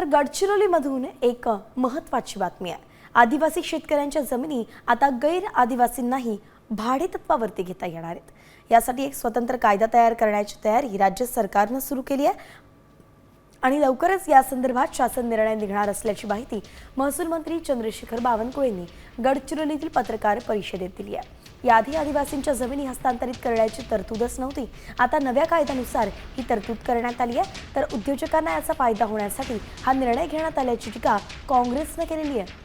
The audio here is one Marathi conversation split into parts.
तर गडचिरोलीमधून एक महत्त्वाची बातमी आहे। आदिवासी शेतकऱ्यांच्या जमिनी आता गैर आदिवासींनाही भाडे तत्वावरती घेता येणार आहेत। यासाठी एक स्वतंत्र कायदा तयार करण्याची तयारी राज्य सरकारने सुरू केली आहे आणि लवकरच या संदर्भात शासन निर्णय निघणार असल्याची माहिती महसूल मंत्री चंद्रशेखर बावनकुळे यांनी गडचिरोलीतील पत्रकार परिषदेत दिली आहे। याआधी आदिवासींच्या जमिनी हस्तांतरित करण्याची तरतूदच नव्हती। आता नव्या कायद्यानुसार ही तरतूद करण्यात आली आहे, तर उद्योजकांना याचा फायदा होण्यासाठी हा निर्णय घेण्यात आल्याची टीका काँग्रेसने केलेली आहे।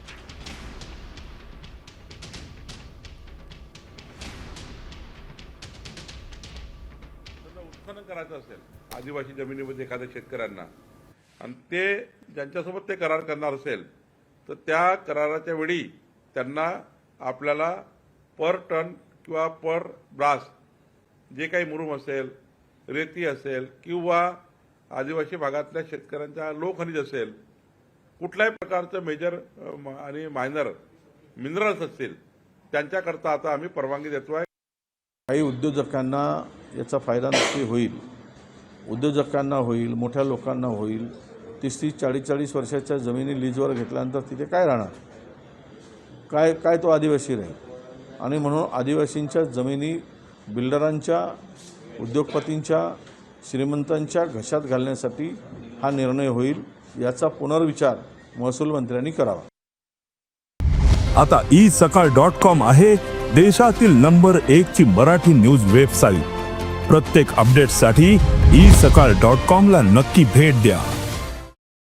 उत्खनन करायचं असेल आदिवासी जमिनीमध्ये एखाद्या शेतकऱ्यांना आणि ते ज्यांच्यासोबत ते करार करणार असेल तर त्या कराराच्या वेळी त्यांना आपल्याला पर टन किंवा पर ब्रास जे काही मुरुम असेल, रेती असेल किंवा आदिवासी भागातल्या शेतकऱ्यांचा लोहखनिज असेल, कुठल्याही प्रकारचं मेजर आणि मायनर मिनरल्स असतील त्यांच्याकरता आता आम्ही परवानगी देतोय। काही उद्योजकांना याचा फायदा नक्की होईल, उद्योजकांना होईल, मोठ्या लोकांना होईल। 30-40 वर्षाच्या जमिनी लीजवर घेतल्यानंतर तिथे काय राहणार, काय तो आदिवासी राहील। आणि म्हणून आदिवासींच्या जमिनी बिल्डरांच्या, उद्योगपतींच्या, श्रीमंतांच्या घशात घालण्यासाठी हा निर्णय होईल। याचा पुनर्विचार महसूल मंत्र्यांनी करावा। आता isakal.com आहे देशातील नंबर 1 ची मराठी न्यूज वेबसाईट। प्रत्येक अपडेटसाठी isakal.com ला नक्की भेट द्या।